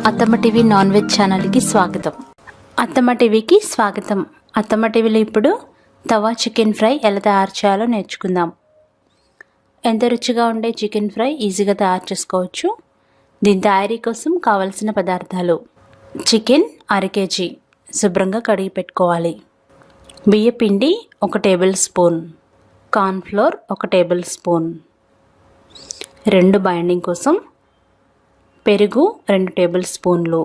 అత్తమ్మ TV non veg ఛానల్కి స్వాగతం. అత్తమ్మ టీవీకి స్వాగతం. అత్తమ్మ టీవీలో ఇప్పుడు తవా చికెన్ ఫ్రై ఎలా తయారు చేయాలో నేర్చుకుందాం. ఎంత రుచిగా ఉండే చికెన్ ఫ్రై ఈజీగా తయారు చేసుకోవచ్చు. దీని తయారీ కోసం కావలసిన పదార్థాలు: చికెన్ 1/2 kg శుభ్రంగా కడిగి పెట్టుకోవాలి. బియ్య పిండి 1 table spoon, cornflour 1 table spoon, 2 binding కోసం పెరుగు 2 టేబుల్ స్పూన్లు,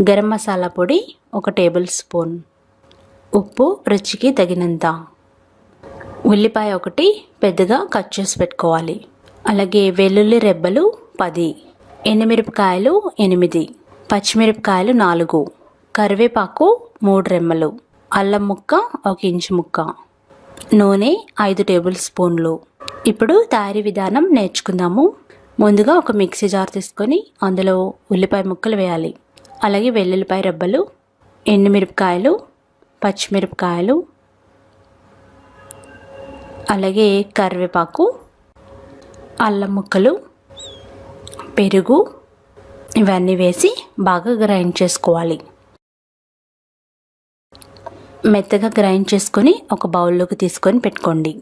గరం మసాలా పొడి 1 టేబుల్ స్పూన్, ఉప్పు రుచికి తగినంత, ఉల్లిపాయ 1 పెద్దగా కట్ చేసి పెట్టుకోవాలి. అలాగే వెల్లుల్లి రెబ్బలు 10, ఎండుమిరపకాయలు 8, పచ్చిమిరపకాయలు 4, కరివేపాకు 3 రెమ్మలు, అల్లం ముక్క 1 ఇంచు ముక్క, నూనె 5 టేబుల్ స్పూన్లు. ఇప్పుడు తయారీ విధానం నేర్చుకుందాము. ముందుగా ఒక మిక్సీ జార్ తీసుకొని అందులో ఉల్లిపాయ ముక్కలు వేయాలి. అలాగే వెల్లుల్లిపాయ రెబ్బలు, ఎండుమిరపకాయలు, పచ్చిమిరపకాయలు, అలాగే కరివేపాకు, అల్లం ముక్కలు, పెరుగు ఇవన్నీ వేసి బాగా గ్రైండ్ చేసుకోవాలి. మెత్తగా గ్రైండ్ చేసుకొని ఒక బౌల్లోకి తీసుకొని పెట్టుకోండి.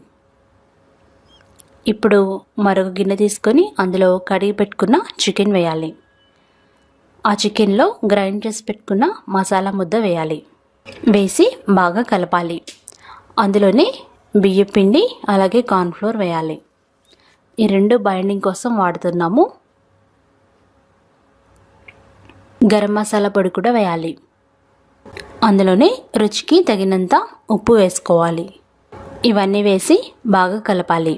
ఇప్పుడు మరొక గిన్నె తీసుకొని అందులో కడిగి పెట్టుకున్న చికెన్ వేయాలి. ఆ చికెన్లో గ్రైండ్ చేసి పెట్టుకున్న మసాలా ముద్ద వేయాలి. వేసి బాగా కలపాలి. అందులోనే బియ్య పిండి అలాగే కార్న్ఫ్లోర్ వేయాలి. ఈ 2 బైండింగ్ కోసం వాడుతున్నాము. గరం మసాలా పొడి కూడా వేయాలి. అందులోనే రుచికి తగినంత ఉప్పు వేసుకోవాలి. ఇవన్నీ వేసి బాగా కలపాలి.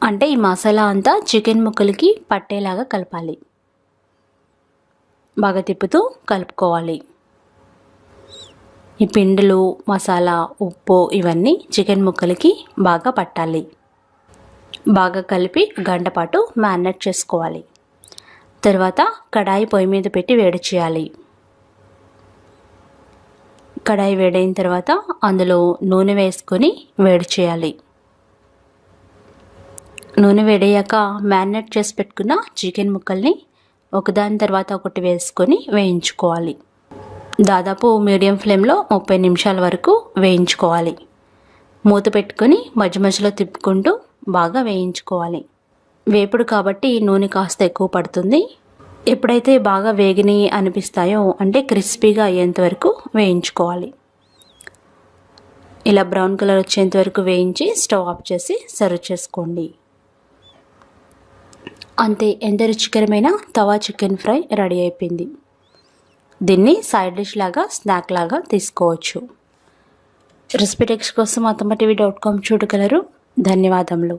అంటే ఈ మసాలా అంతా చికెన్ ముక్కలకి పట్టేలాగా కలపాలి. బాగా తిప్పుతూ కలుపుకోవాలి. ఈ పిండిలు, మసాలా, ఉప్పు ఇవన్నీ చికెన్ ముక్కలకి బాగా పట్టాలి. బాగా కలిపి గంట పాటు మ్యారినేట్ చేసుకోవాలి. తర్వాత కడాయి పొయ్యి మీద పెట్టి వేడి చేయాలి. కడాయి వేడైన తర్వాత అందులో నూనె వేసుకొని వేడి చేయాలి. నూనె వేడయ్యాక మ్యారినేట్ చేసి పెట్టుకున్న చికెన్ ముక్కల్ని ఒకదాని తర్వాత ఒకటి వేసుకొని వేయించుకోవాలి. దాదాపు మీడియం ఫ్లేమ్లో 30 నిమిషాల వరకు వేయించుకోవాలి. మూత పెట్టుకొని మధ్య మధ్యలో తిప్పుకుంటూ బాగా వేయించుకోవాలి. వేపుడు కాబట్టి నూనె కాస్త ఎక్కువ పడుతుంది. ఎప్పుడైతే బాగా వేగిని అనిపిస్తాయో అంటే క్రిస్పీగా అయ్యేంత వరకు వేయించుకోవాలి. ఇలా బ్రౌన్ కలర్ వచ్చేంత వరకు వేయించి స్టవ్ ఆఫ్ చేసి సర్వ్ చేసుకోండి. అంతే, ఎంత రుచికరమైన తవా చికెన్ ఫ్రై రెడీ అయిపోయింది. దీన్ని సైడ్ డిష్ లాగా, స్నాక్ లాగా తీసుకోవచ్చు. రెసిపీ టెక్స్ట్ కోసం attamma.com చూడగలరు. ధన్యవాదములు.